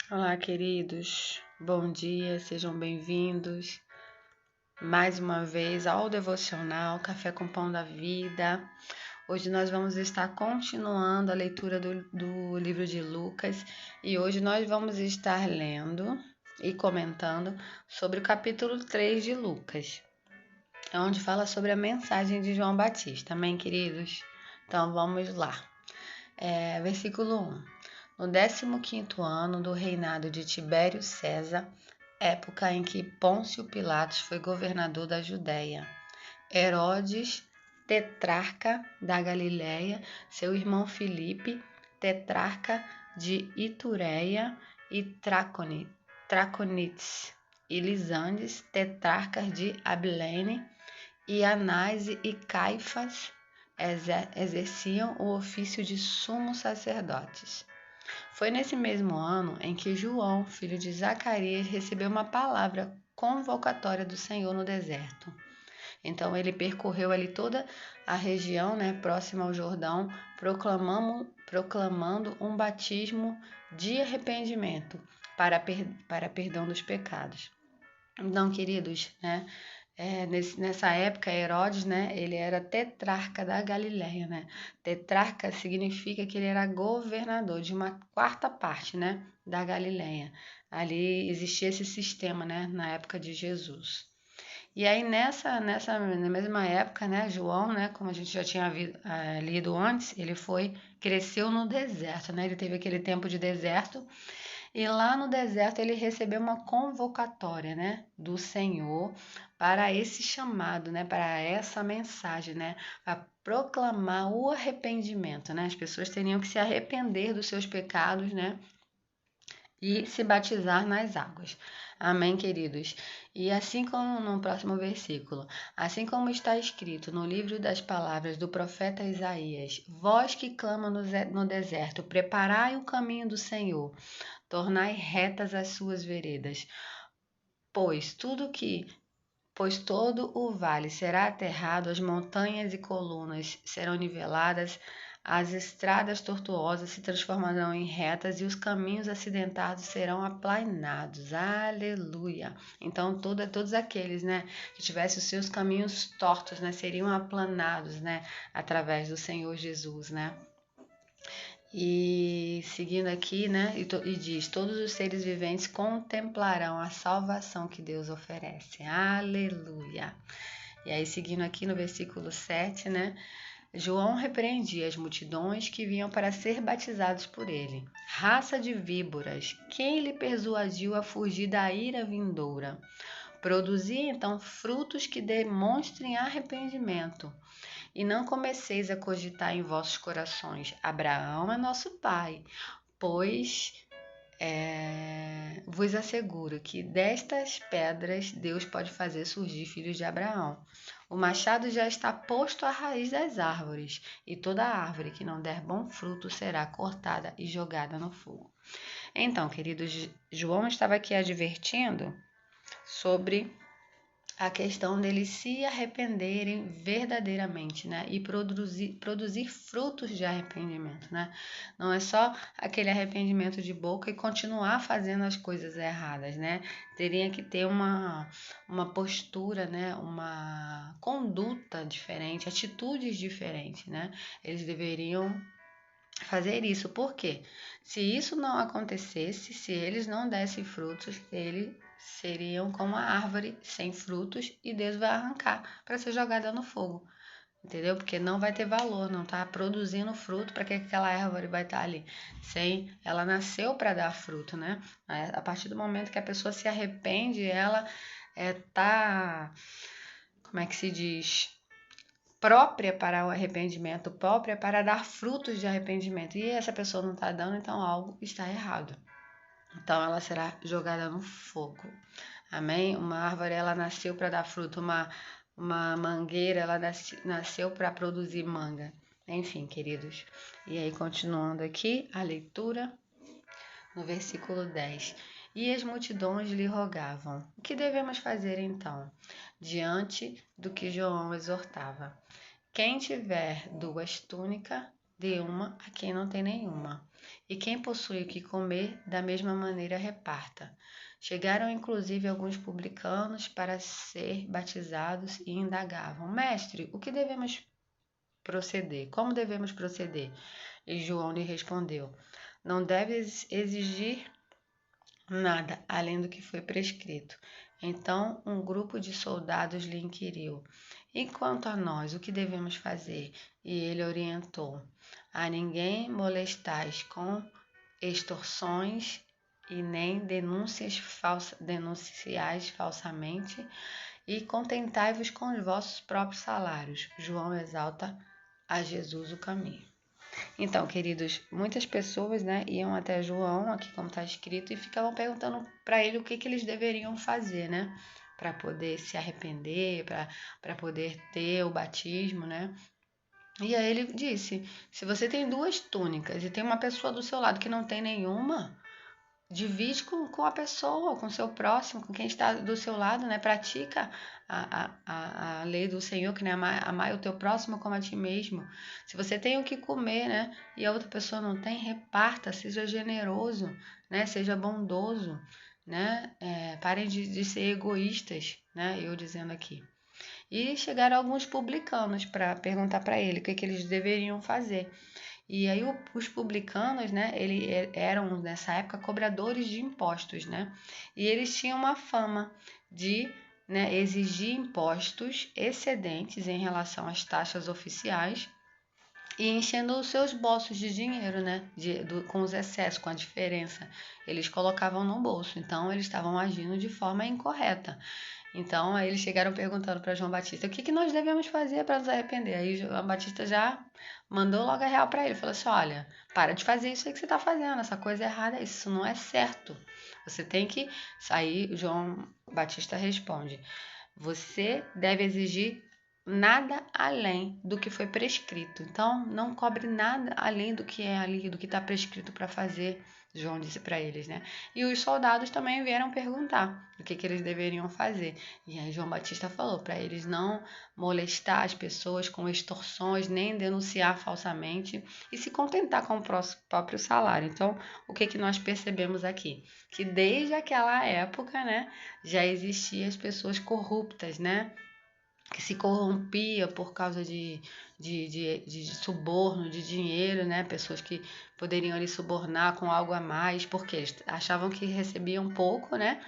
Olá, queridos. Bom dia, sejam bem-vindos mais uma vez ao Devocional Café com Pão da Vida. Hoje nós vamos estar continuando a leitura do livro de Lucas e hoje nós vamos estar lendo e comentando sobre o capítulo 3 de Lucas, onde fala sobre a mensagem de João Batista. Amém, queridos? Então vamos lá. Versículo 1. No 15º ano do reinado de Tibério César, época em que Pôncio Pilatos foi governador da Judéia, Herodes, tetrarca da Galiléia, seu irmão Filipe, tetrarca de Itureia e Traconites, e Lisandes, tetrarcas de Abilene, e Anás e Caifás exerciam o ofício de sumos sacerdotes. Foi nesse mesmo ano em que João, filho de Zacarias, recebeu uma palavra convocatória do Senhor no deserto. Então ele percorreu ali toda a região, próxima ao Jordão, proclamando um batismo de arrependimento para perdão dos pecados. Então, queridos, nessa época, Herodes, ele era tetrarca da Galiléia, Tetrarca significa que ele era governador de uma quarta parte, da Galiléia. Ali existia esse sistema, na época de Jesus. E aí na mesma época, João, como a gente já tinha lido antes, cresceu no deserto, Ele teve aquele tempo de deserto. E lá no deserto ele recebeu uma convocatória, do Senhor para esse chamado, para essa mensagem, para proclamar o arrependimento, As pessoas teriam que se arrepender dos seus pecados, e se batizar nas águas. Amém, queridos? E assim como no próximo versículo, assim como está escrito no livro das palavras do profeta Isaías, vós que clama no deserto, preparai o caminho do Senhor, tornai retas as suas veredas, pois todo o vale será aterrado, as montanhas e colunas serão niveladas, as estradas tortuosas se transformarão em retas e os caminhos acidentados serão aplainados. Aleluia! Então, todos aqueles, que tivessem os seus caminhos tortos, seriam aplanados, através do Senhor Jesus, E seguindo aqui, e diz: todos os seres viventes contemplarão a salvação que Deus oferece. Aleluia! E aí, seguindo aqui no versículo 7, João repreendia as multidões que vinham para ser batizados por ele. Raça de víboras, quem lhe persuadiu a fugir da ira vindoura? Produzi então frutos que demonstrem arrependimento. E não comeceis a cogitar em vossos corações: Abraão é nosso pai, pois vos asseguro que destas pedras Deus pode fazer surgir filhos de Abraão. O machado já está posto à raiz das árvores, e toda árvore que não der bom fruto será cortada e jogada no fogo. Então, queridos, João estava aqui advertindo sobre a questão deles se arrependerem verdadeiramente, e produzir frutos de arrependimento, Não é só aquele arrependimento de boca e continuar fazendo as coisas erradas, Teria que ter uma postura, uma conduta diferente, atitudes diferentes, Eles deveriam fazer isso. Por quê? Se isso não acontecesse, se eles não dessem frutos, eles seriam como a árvore sem frutos e Deus vai arrancar para ser jogada no fogo. Entendeu? Porque não vai ter valor, não está produzindo fruto. Para que aquela árvore vai estar ali? Ela nasceu para dar fruto, A partir do momento que a pessoa se arrepende, ela tá, como é que se diz? Própria para o arrependimento, própria para dar frutos de arrependimento. E essa pessoa não está dando, então algo está errado. Então ela será jogada no fogo. Amém? Uma árvore, ela nasceu para dar fruto. Uma mangueira, ela nasceu para produzir manga. Enfim, queridos. E aí, continuando aqui a leitura, no versículo 10. E as multidões lhe rogavam: o que devemos fazer então? Diante do que João exortava: quem tiver 2 túnicas, dê uma a quem não tem nenhuma. E quem possui o que comer, da mesma maneira reparta. Chegaram inclusive alguns publicanos para ser batizados e indagavam: Mestre, o que devemos proceder? Como devemos proceder? E João lhe respondeu: Não deves exigir nada além do que foi prescrito. Então um grupo de soldados lhe inquiriu: E quanto a nós, o que devemos fazer? E ele orientou: A ninguém molestais com extorsões e nem denunciais falsamente, e contentai-vos com os vossos próprios salários. João exalta a Jesus o caminho. Então, queridos, muitas pessoas, né, iam até João, aqui como está escrito, e ficavam perguntando para ele o que eles deveriam fazer, né, para poder se arrepender, para poder ter o batismo, né. E aí ele disse: se você tem 2 túnicas e tem uma pessoa do seu lado que não tem nenhuma, divide com a pessoa, com o seu próximo, com quem está do seu lado, né? Pratica a lei do Senhor, que né? Amar o teu próximo como a ti mesmo. Se você tem o que comer, né? E a outra pessoa não tem, reparta, seja generoso, né? Seja bondoso, né? Parem de ser egoístas, né? Eu dizendo aqui. E chegaram alguns publicanos para perguntar para ele o que eles deveriam fazer. E aí os publicanos, né, eram nessa época cobradores de impostos, né? E eles tinham uma fama de, né, exigir impostos excedentes em relação às taxas oficiais e enchendo os seus bolsos de dinheiro, né? Com os excessos, com a diferença. Eles colocavam no bolso, então eles estavam agindo de forma incorreta. Então, aí eles chegaram perguntando para João Batista: o que nós devemos fazer para nos arrepender? Aí João Batista já mandou logo a real para ele: falou assim, olha, para de fazer isso aí que você está fazendo, essa coisa é errada, isso não é certo. Você tem que. Aí João Batista responde: você deve exigir nada além do que foi prescrito. Então, não cobre nada além do que é ali, do que está prescrito para fazer. João disse para eles, né? E os soldados também vieram perguntar o que eles deveriam fazer. E aí João Batista falou para eles não molestar as pessoas com extorsões, nem denunciar falsamente e se contentar com o próprio salário. Então, o que nós percebemos aqui? Que desde aquela época, né, já existiam as pessoas corruptas, né? Que se corrompia por causa de suborno, de dinheiro, né? Pessoas que poderiam ali subornar com algo a mais, porque eles achavam que recebiam pouco, né?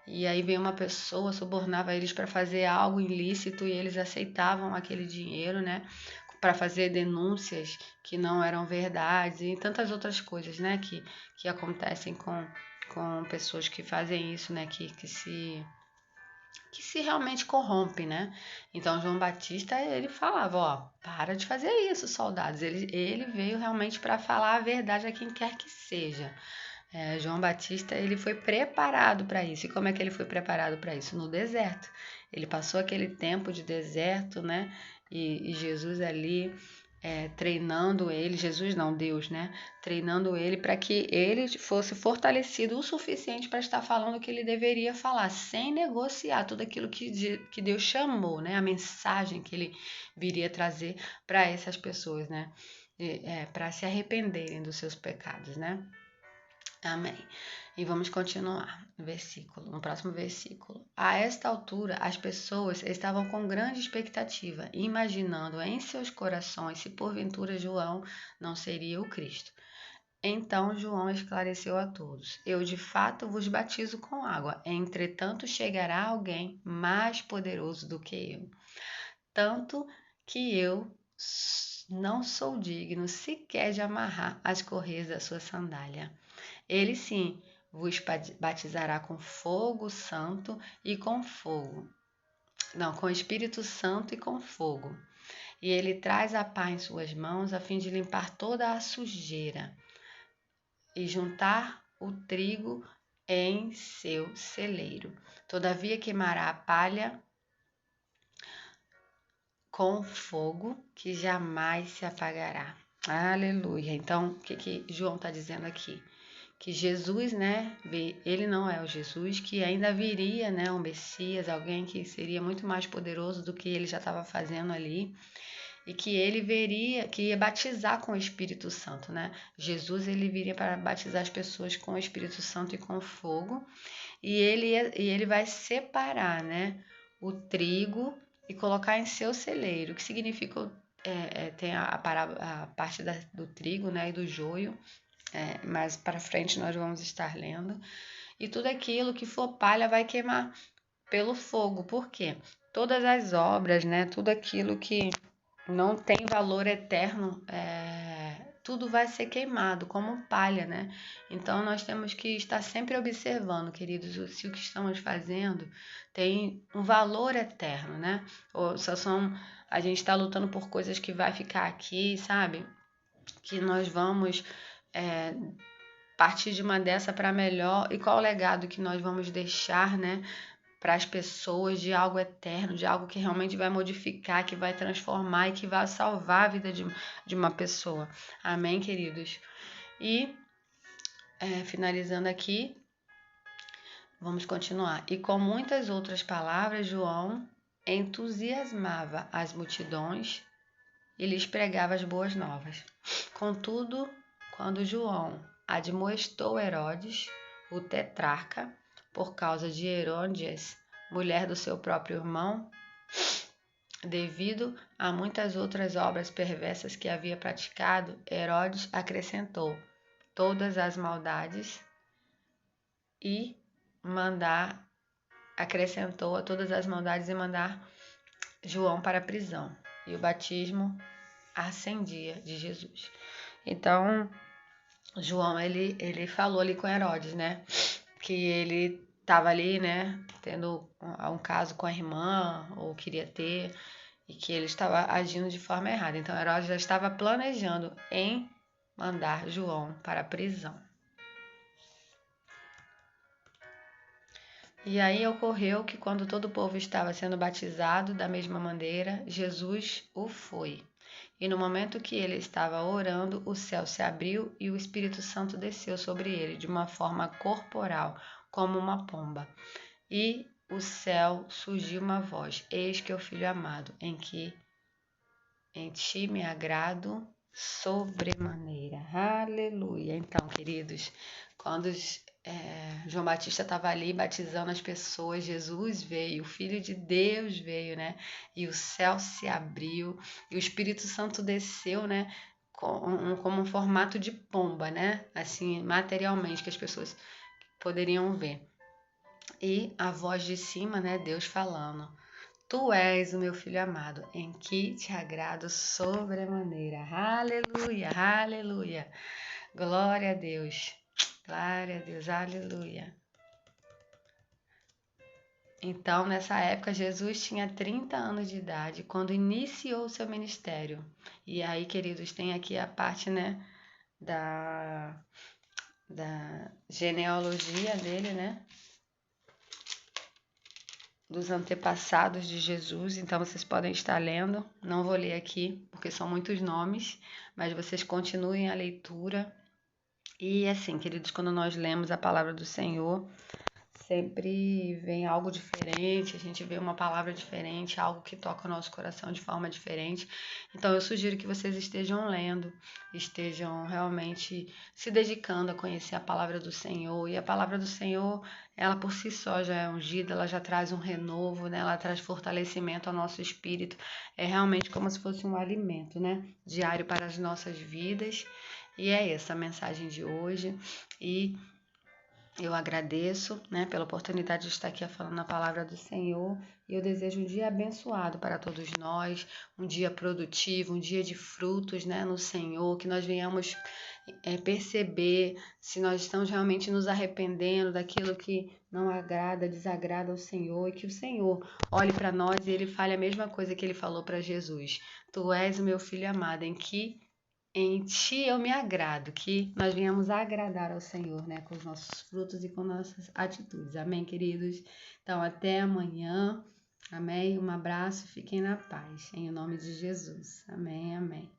E aí veio uma pessoa, subornava eles para fazer algo ilícito e eles aceitavam aquele dinheiro, né? Para fazer denúncias que não eram verdades e tantas outras coisas, né? Que acontecem com pessoas que fazem isso, né? Que se realmente corrompe, né? Então João Batista ele falava, ó, para de fazer isso, soldados. Ele veio realmente para falar a verdade a quem quer que seja. João Batista ele foi preparado para isso. E como é que ele foi preparado para isso? No deserto. Ele passou aquele tempo de deserto, né? E Jesus ali treinando ele, Jesus não, Deus, né? Treinando ele para que ele fosse fortalecido o suficiente para estar falando o que ele deveria falar, sem negociar tudo aquilo que Deus chamou, né? A mensagem que ele viria trazer para essas pessoas, né? Para se arrependerem dos seus pecados, né? Amém. E vamos continuar no próximo versículo. A esta altura, as pessoas estavam com grande expectativa, imaginando em seus corações se porventura João não seria o Cristo. Então João esclareceu a todos: eu de fato vos batizo com água, entretanto chegará alguém mais poderoso do que eu, tanto que eu não sou digno sequer de amarrar as correias da sua sandália. Ele sim vos batizará com fogo santo e com fogo. Não, com Espírito Santo e com fogo. E ele traz a pá em suas mãos a fim de limpar toda a sujeira e juntar o trigo em seu celeiro. Todavia queimará a palha com fogo que jamais se apagará. Aleluia. Então, o que João está dizendo aqui? Que Jesus, né, ele não é o Jesus, que ainda viria, né, um Messias, alguém que seria muito mais poderoso do que ele já estava fazendo ali. e que ele veria, que ia batizar com o Espírito Santo, né? Jesus, ele viria para batizar as pessoas com o Espírito Santo e com fogo, e ele vai separar, né, o trigo e colocar em seu celeiro, que significa, tem a parte do trigo, né, e do joio, mais para frente nós vamos estar lendo, e tudo aquilo que for palha vai queimar pelo fogo. Por quê? Todas as obras, né, tudo aquilo que não tem valor eterno, tudo vai ser queimado como palha, né? Então nós temos que estar sempre observando, queridos, se o que estamos fazendo tem um valor eterno, né? Ou só a gente está lutando por coisas que vai ficar aqui, sabe? Que nós vamos partir de uma dessa para melhor, e qual o legado que nós vamos deixar, né, para as pessoas, de algo eterno, de algo que realmente vai modificar, que vai transformar e que vai salvar a vida de uma pessoa. Amém, queridos? E finalizando aqui, vamos continuar. E com muitas outras palavras, João entusiasmava as multidões e lhes pregava as boas novas. Contudo, quando João admoestou Herodes, o tetrarca, por causa de Herodias, mulher do seu próprio irmão, devido a muitas outras obras perversas que havia praticado, Herodes acrescentou todas as maldades e acrescentou a todas as maldades e mandar João para a prisão. E o batismo ascendia de Jesus. Então, João, ele falou ali com Herodes, né? Que ele estava ali, né? Tendo um caso com a irmã, ou queria ter, e que ele estava agindo de forma errada. Então, Herodes já estava planejando em mandar João para a prisão. E aí ocorreu que, quando todo o povo estava sendo batizado da mesma maneira, Jesus o foi. E no momento que ele estava orando, o céu se abriu e o Espírito Santo desceu sobre ele de uma forma corporal, como uma pomba. E o céu surgiu uma voz: Eis que é o Filho amado, em ti me agrado sobremaneira. Aleluia. Então, queridos, quando João Batista estava ali batizando as pessoas, Jesus veio, o Filho de Deus veio, né? E o céu se abriu e o Espírito Santo desceu, né? Como um formato de pomba, né? Assim, materialmente, que as pessoas poderiam ver. E a voz de cima, né? Deus falando: Tu és o meu filho amado, em que te agrado sobremaneira. Aleluia, aleluia. Glória a Deus. Glória a Deus, aleluia. Então, nessa época, Jesus tinha 30 anos de idade quando iniciou o seu ministério. E aí, queridos, tem aqui a parte, né, da genealogia dele, né, dos antepassados de Jesus. Então, vocês podem estar lendo. Não vou ler aqui, porque são muitos nomes, mas vocês continuem a leitura. E assim, queridos, quando nós lemos a palavra do Senhor, sempre vem algo diferente, a gente vê uma palavra diferente, algo que toca o nosso coração de forma diferente. Então eu sugiro que vocês estejam lendo, estejam realmente se dedicando a conhecer a palavra do Senhor. E a palavra do Senhor, ela por si só já é ungida, ela já traz um renovo, né? Ela traz fortalecimento ao nosso espírito. É realmente como se fosse um alimento, né, diário para as nossas vidas. E é essa a mensagem de hoje. E eu agradeço, né, pela oportunidade de estar aqui falando a palavra do Senhor, e eu desejo um dia abençoado para todos nós, um dia produtivo, um dia de frutos, né, no Senhor, que nós venhamos perceber se nós estamos realmente nos arrependendo daquilo que não agrada, desagrada ao Senhor, e que o Senhor olhe para nós e ele fale a mesma coisa que ele falou para Jesus: Tu és o meu filho amado, em ti eu me agrado, que nós venhamos agradar ao Senhor, né, com os nossos frutos e com nossas atitudes. Amém, queridos? Então, até amanhã. Amém? Um abraço, fiquem na paz. Em nome de Jesus. Amém, amém.